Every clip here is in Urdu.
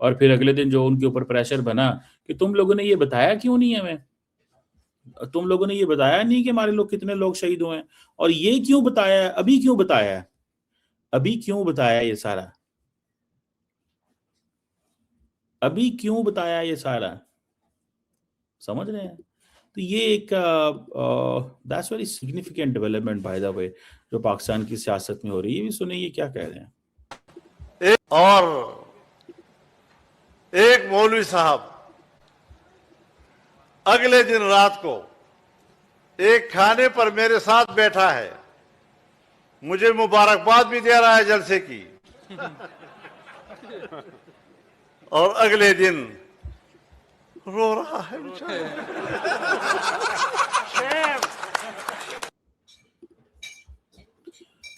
اور پھر اگلے دن جو ان کے اوپر پریشر بنا کہ تم لوگوں نے یہ بتایا کیوں نہیں ہمیں, تم لوگوں نے یہ بتایا نہیں کہ ہمارے لوگ کتنے لوگ شہید ہوئے ہیں, اور یہ کیوں بتایا ہے, ابھی کیوں بتایا ہے, ابھی کیوں بتایا یہ سارا, ابھی کیوں بتایا یہ سارا, سمجھ رہے ہیں. تو یہ ایک that's very significant development by the way جو پاکستان کی سیاست میں ہو رہی ہے. یہ بھی سنیں یہ کیا کہہ رہے ہیں. اور ایک مولوی صاحب اگلے دن رات کو ایک کھانے پر میرے ساتھ بیٹھا ہے, مجھے مبارکباد بھی دے رہا ہے جلسے کی, اور اگلے دن رو رہا ہے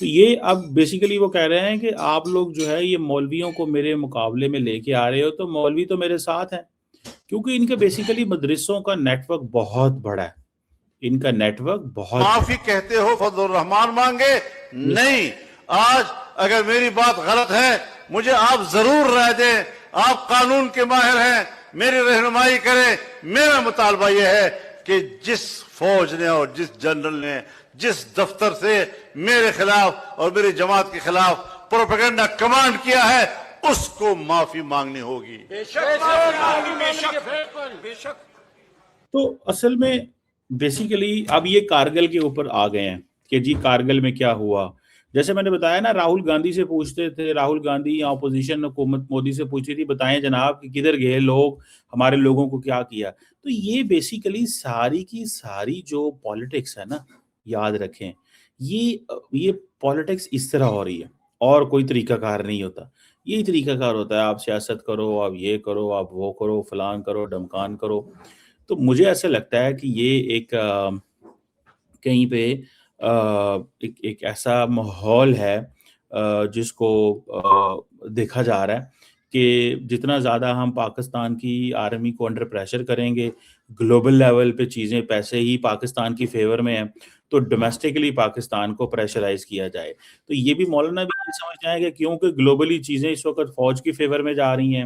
تو یہ اب بیسیکلی وہ کہہ رہے ہیں کہ آپ لوگ جو ہے یہ مولویوں کو میرے مقابلے میں لے کے آ رہے ہو, تو مولوی تو میرے ساتھ ہیں, کیونکہ ان کا بیسیکلی مدرسوں کا نیٹ ورک بہت بڑا ہے, ان کا نیٹ ورک بہت معافی کہتے ہو فضل الرحمان مانگے نہیں. آج اگر میری بات غلط ہے مجھے آپ ضرور رائے دیں, آپ قانون کے ماہر ہیں, میری رہنمائی کریں. میرا مطالبہ یہ ہے کہ جس فوج نے اور جس جنرل نے جس دفتر سے میرے خلاف اور میری جماعت کے خلاف پروپیگنڈا کمانڈ کیا ہے اس کو معافی مانگنی ہوگی. تو اصل میں بیسیکلی اب یہ کارگل کے اوپر آ گئے ہیں کہ جی کارگل میں کیا ہوا. جیسے میں نے بتایا نا, راہل گاندھی سے پوچھتے تھے, راہل گاندھی یا اپوزیشن حکومت مودی سے پوچھتی تھی بتائیں جناب کہ کدھر گئے لوگ, ہمارے لوگوں کو کیا کیا. تو یہ بیسیکلی ساری کی ساری جو پالیٹکس ہے نا, یاد رکھیں یہ پالیٹکس اس طرح ہو رہی ہے, اور کوئی طریقہ کار نہیں ہوتا. یہی طریقہ کار ہوتا ہے, آپ سیاست کرو, آپ یہ کرو, آپ وہ کرو, فلان کرو, ڈمکان کرو. تو مجھے ایسا لگتا ہے کہ یہ ایک کہیں پہ ایک ایسا ماحول ہے جس کو دیکھا جا رہا ہے کہ جتنا زیادہ ہم پاکستان کی آرمی کو انڈر پریشر کریں گے, گلوبل لیول پہ چیزیں پیسے ہی پاکستان کی فیور میں ہیں, تو ڈومیسٹکلی پاکستان کو پریشرائز کیا جائے. تو یہ بھی مولانا بھی یہ سمجھتے ہیں کہ کیونکہ گلوبلی چیزیں اس وقت فوج کی فیور میں جا رہی ہیں,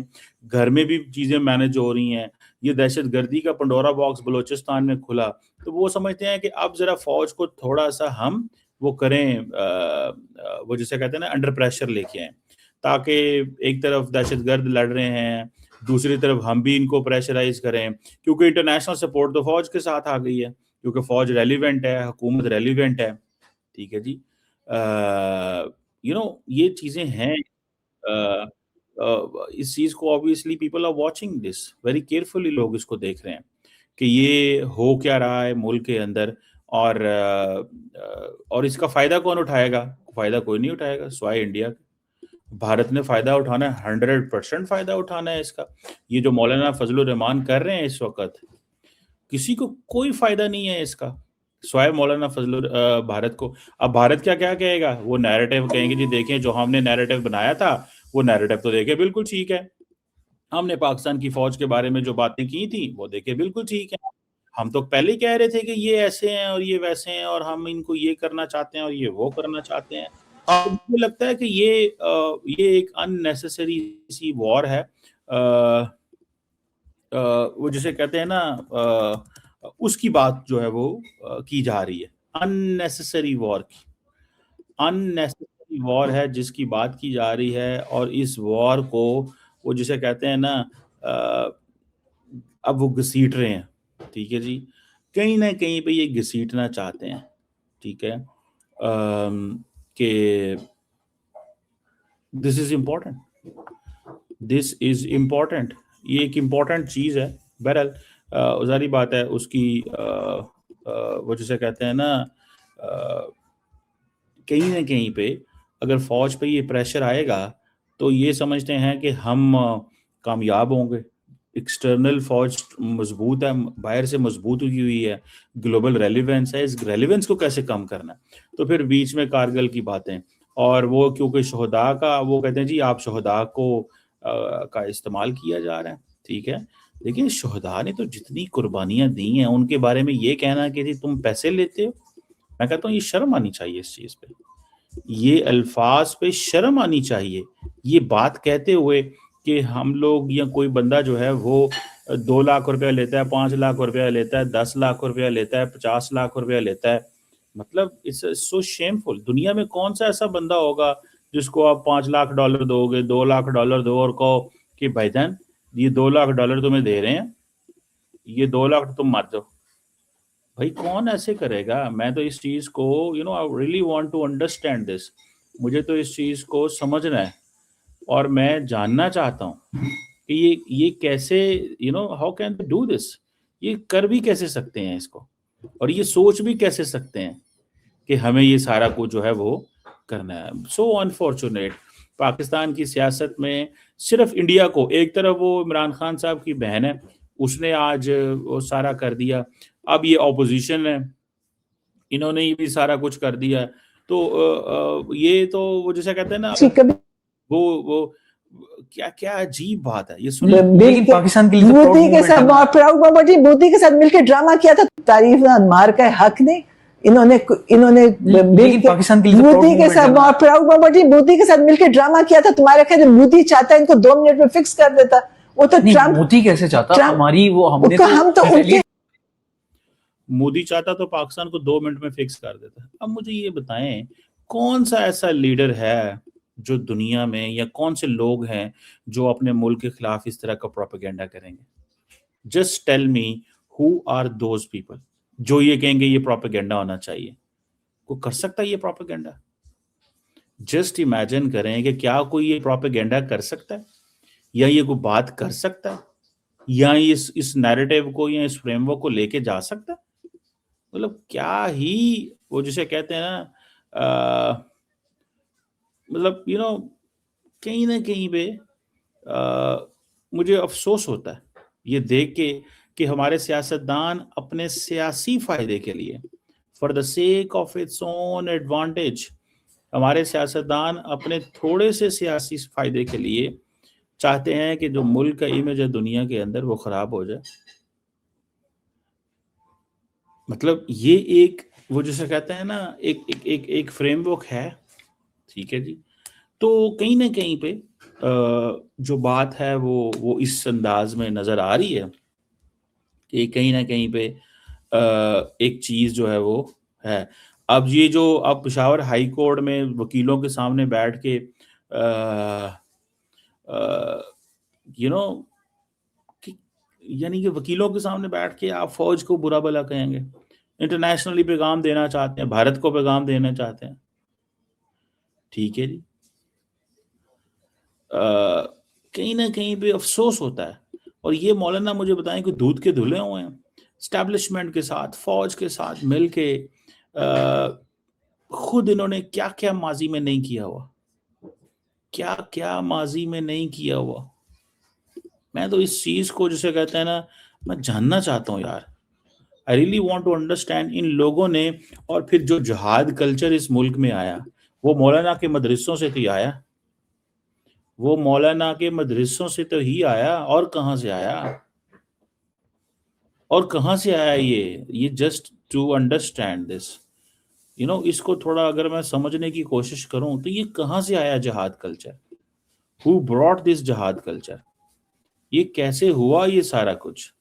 گھر میں بھی چیزیں مینج ہو رہی ہیں, یہ دہشت گردی کا پنڈورا باکس بلوچستان میں کھلا, تو وہ سمجھتے ہیں کہ اب ذرا فوج کو تھوڑا سا ہم وہ کریں, وہ جسے کہتے ہیں نا انڈر پریشر لے کے آئیں, تاکہ ایک طرف دہشت گرد لڑ رہے ہیں, دوسری طرف ہم بھی ان کو پریشرائز کریں, کیونکہ انٹرنیشنل سپورٹ تو فوج کے ساتھ آ گئی ہے, کیونکہ فوج ریلیونٹ ہے, حکومت ریلیونٹ ہے. ٹھیک ہے جی, یہ چیزیں ہیں. اس چیز کو obviously people are watching this very carefully, لوگ اس کو دیکھ رہے ہیں کہ یہ ہو کیا رہا ہے ملک کے اندر, اور اس کا فائدہ کون اٹھائے گا؟ فائدہ کوئی نہیں اٹھائے گا سوائے انڈیا. بھارت نے فائدہ اٹھانا ہے, 100% فائدہ اٹھانا ہے اس کا. یہ جو مولانا فضل الرحمان کر رہے ہیں اس وقت, کسی کو کوئی فائدہ نہیں ہے اس کا سوائے مولانا بھارت کو. اب بھارت کیا کہے گا؟ وہ نیریٹو کہیں گے جی دیکھیں جو ہم نے نیریٹو بنایا تھا وہ نیریٹو تو دیکھیں بالکل ٹھیک ہے, ہم نے پاکستان کی فوج کے بارے میں جو باتیں کی تھی وہ دیکھیں بالکل ٹھیک ہے, ہم تو پہلے ہی کہہ رہے تھے کہ یہ ایسے ہیں اور یہ ویسے ہیں اور ہم ان کو یہ کرنا چاہتے ہیں اور یہ وہ کرنا چاہتے ہیں. تو مجھے لگتا ہے کہ یہ ایک اننیسیسری سی وار ہے, وہ جسے کہتے ہیں نا اس کی بات جو ہے وہ کی جا رہی ہے, اننیسیسری وار کی, اننیسیسری وار ہے جس کی بات کی جا رہی ہے. اور اس وار کو وہ جسے کہتے ہیں نا اب وہ گھسیٹ رہے ہیں. ٹھیک ہے جی, کہیں نہ کہیں پہ یہ گھسیٹنا چاہتے ہیں. ٹھیک ہے, کہ دس is important, this is important, یہ ایک امپورٹنٹ چیز ہے. بہرحال ظاہری بات ہے اس کی وہ جسے کہتے ہیں نا کہیں نہ کہیں پہ اگر فوج پہ یہ پریشر آئے گا تو یہ سمجھتے ہیں کہ ہم کامیاب ہوں گے. ایکسٹرنل فوج مضبوط ہے, باہر سے مضبوط ہوئی ہے, گلوبل ریلیونس ہے, اس ریلیونس کو کیسے کم کرنا ہے؟ تو پھر بیچ میں کارگل کی باتیں, اور وہ کیونکہ شہداء کا وہ کہتے ہیں جی آپ شہداء کو کا استعمال کیا جا رہا ہے. ٹھیک ہے, لیکن شہداء نے تو جتنی قربانیاں دی ہیں ان کے بارے میں یہ کہنا کہ جی تم پیسے لیتے ہو, میں کہتا ہوں یہ شرم آنی چاہیے اس چیز پہ, یہ الفاظ پہ شرم آنی چاہیے. یہ بات کہتے ہوئے کہ ہم لوگ یا کوئی بندہ جو ہے وہ 2 لاکھ روپیہ لیتا ہے, 5 لاکھ روپیہ لیتا ہے, 10 لاکھ روپیہ لیتا ہے, 50 لاکھ روپیہ لیتا ہے. مطلب اٹس سو شیمفل. دنیا میں کون سا ایسا بندہ ہوگا جس کو آپ $5 لاکھ دو گے, $2 لاکھ دو اور کہو کہ بھائی جان یہ $2 لاکھ تمہیں دے رہے ہیں, یہ 2 لاکھ تم مت دو. بھائی کون ایسے کرے گا؟ میں تو اس چیز کو I really want to understand this. مجھے تو اس چیز کو سمجھنا ہے اور میں جاننا چاہتا ہوں کہ یہ کیسے how can they do this. یہ کر بھی کیسے سکتے ہیں اس کو, اور یہ سوچ بھی کیسے سکتے ہیں کہ ہمیں یہ سارا کچھ جو ہے وہ کرنا ہے. سو انفارچونیٹ. پاکستان کی سیاست میں صرف انڈیا کو, ایک طرف وہ عمران خان صاحب کی بہن ہے, اس نے آج وہ سارا کر دیا. اب یہ اپوزیشن ہے, انہوں نے یہ بھی سارا کچھ کر دیا. تو یہ تو وہ جیسے کہتے ہیں نا وہ کیا کیا عجیب بات ہے یہ سنیں. لیکن پاکستان کے لیے مودی کے ساتھ پراؤڈ مومنٹ مودی کے ساتھ مل کے ڈرامہ کیا تھا, تعریف مار کا حق نہیں. انہوں نے پاکستان کے لیے مودی کے ساتھ پراؤڈ مومنٹ مودی کے ساتھ مل کے ڈرامہ کیا تھا. تمہارے خیال مودی چاہتا ہے ان کو 2 منٹ میں فکس کر دیتا؟ وہ تو مودی کیسے چاہتا؟ ہماری وہ ہم تو مودی چاہتا تو پاکستان کو 2 منٹ میں فکس کر دیتا. اب مجھے یہ بتائیں کون سا ایسا لیڈر ہے جو دنیا میں, یا کون سے لوگ ہیں جو اپنے ملک کے خلاف اس طرح کا پروپیگنڈا کریں گے؟ Just tell me who are those people جو یہ کہیں گے یہ پروپیگنڈا ہونا چاہیے. کوئی کر سکتا ہے یہ پروپیگنڈا؟ جسٹ امیجن کریں کہ کیا کوئی یہ پروپیگنڈا کر سکتا ہے, یا یہ کوئی بات کر سکتا ہے, یا اس نیریٹیو کو یا اس فریم ورک کو لے کے جا سکتا ہے. مطلب کیا ہی وہ جسے کہتے ہیں نا, مطلب کہیں نہ کہیں پہ مجھے افسوس ہوتا ہے یہ دیکھ کے کہ ہمارے سیاستدان اپنے سیاسی فائدے کے لیے, for the sake of its own advantage, ہمارے سیاستدان اپنے تھوڑے سے سیاسی فائدے کے لیے چاہتے ہیں کہ جو ملک کا امیج ہے دنیا کے اندر وہ خراب ہو جائے. مطلب یہ ایک وہ جسے کہتے ہیں نا ایک فریم ورک ہے, ٹھیک ہے جی. تو کہیں نہ کہیں پہ جو بات ہے وہ اس انداز میں نظر آ رہی ہے کہ کہیں نہ کہیں پہ ایک چیز جو ہے وہ ہے. اب یہ جو اب پشاور ہائی کورٹ میں وکیلوں کے سامنے بیٹھ کے یعنی کہ وکیلوں کے سامنے بیٹھ کے آپ فوج کو برا بھلا کہیں گے, انٹرنیشنلی پیغام دینا چاہتے ہیں, بھارت کو پیغام دینا چاہتے ہیں, ٹھیک ہے جی. کہیں نہ کہیں پہ افسوس ہوتا ہے. اور یہ مولانا مجھے بتائیں کہ دودھ کے دھلے ہوئے ہیں اسٹیبلشمنٹ کے ساتھ, فوج کے ساتھ مل کے, خود انہوں نے کیا کیا ماضی میں نہیں کیا ہوا, کیا کیا ماضی میں نہیں کیا ہوا. میں تو اس چیز کو جسے کہتے ہیں نا میں جاننا چاہتا ہوں یار. I really want to understand ان لوگوں نے. اور پھر جو جہاد کلچر اس ملک میں آیا وہ مولانا کے مدرسوں سے تو ہی آیا, وہ مولانا کے مدرسوں سے تو ہی آیا, اور کہاں سے آیا, اور کہاں سے آیا یہ جسٹ ٹو انڈرسٹینڈ دس اس کو تھوڑا اگر میں سمجھنے کی کوشش کروں تو یہ کہاں سے آیا جہاد کلچر, who brought this جہاد کلچر, یہ کیسے ہوا یہ سارا کچھ.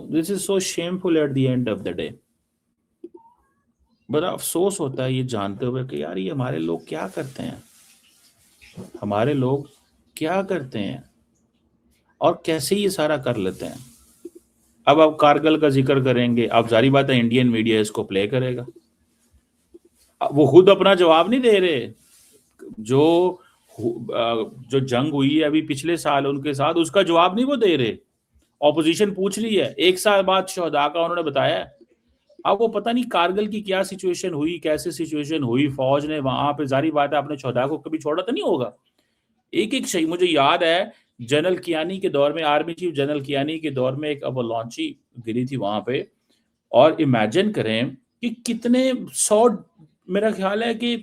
this is so shameful at the end of the day. بڑا افسوس ہوتا ہے یہ جانتے ہوئے کہ یار یہ ہمارے لوگ کیا کرتے ہیں, ہمارے لوگ کیا کرتے ہیں اور کیسے یہ سارا کر لیتے ہیں. اب آپ کارگل کا ذکر کریں گے, اب ظاہری بات ہے انڈین میڈیا اس کو پلے کرے گا. وہ خود اپنا جواب نہیں دے رہے. جو جنگ ہوئی ہے ابھی پچھلے سال ان کے ساتھ, اس کا جواب نہیں وہ دے رہے. اپوزیشن پوچھ رہی ہے, 1 سال بعد شہداء کا انہوں نے بتایا. اب وہ پتہ نہیں کارگل کی کیا سچویشن ہوئی, کیسے سچویشن ہوئی, فوج نے وہاں پہ ظاہری بات ہے اپنے شہداء کو کبھی چھوڑا تو نہیں ہوگا. ایک شہید مجھے یاد ہے جنرل کیانی کے دور میں, آرمی چیف جنرل کیانی کے دور میں ایک لانچی گری تھی وہاں پہ, اور امیجن کریں کہ کتنے 100 میرا خیال ہے کہ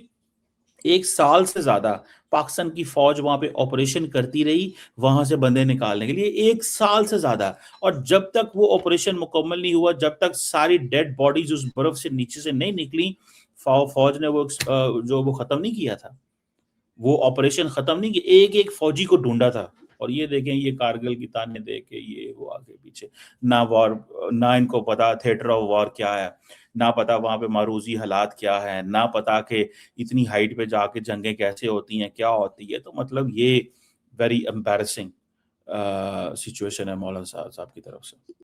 1 سال سے زیادہ پاکستان کی فوج وہاں پہ آپریشن کرتی رہی وہاں سے بندے نکالنے کے لیے, 1 سال سے زیادہ. اور جب تک وہ آپریشن مکمل نہیں ہوا, جب تک ساری ڈیڈ باڈیز اس برف سے نیچے سے نہیں نکلی, فوج نے وہ ختم نہیں کیا تھا. وہ آپریشن ختم نہیں کہ ایک ایک فوجی کو ڈھونڈا تھا. اور یہ دیکھیں یہ کارگل کی تانے دے کے یہ وہ آگے پیچھے نہ وار، نہ ان کو پتا تھیٹر آف وار کیا ہے، نہ پتا وہاں پہ معروضی حالات کیا ہے، نہ پتا کہ اتنی ہائٹ پہ جا کے جنگیں کیسے ہوتی ہیں کیا ہوتی ہے. تو مطلب یہ ویری امبیرسنگ سچویشن ہے مولانا صاحب کی طرف سے.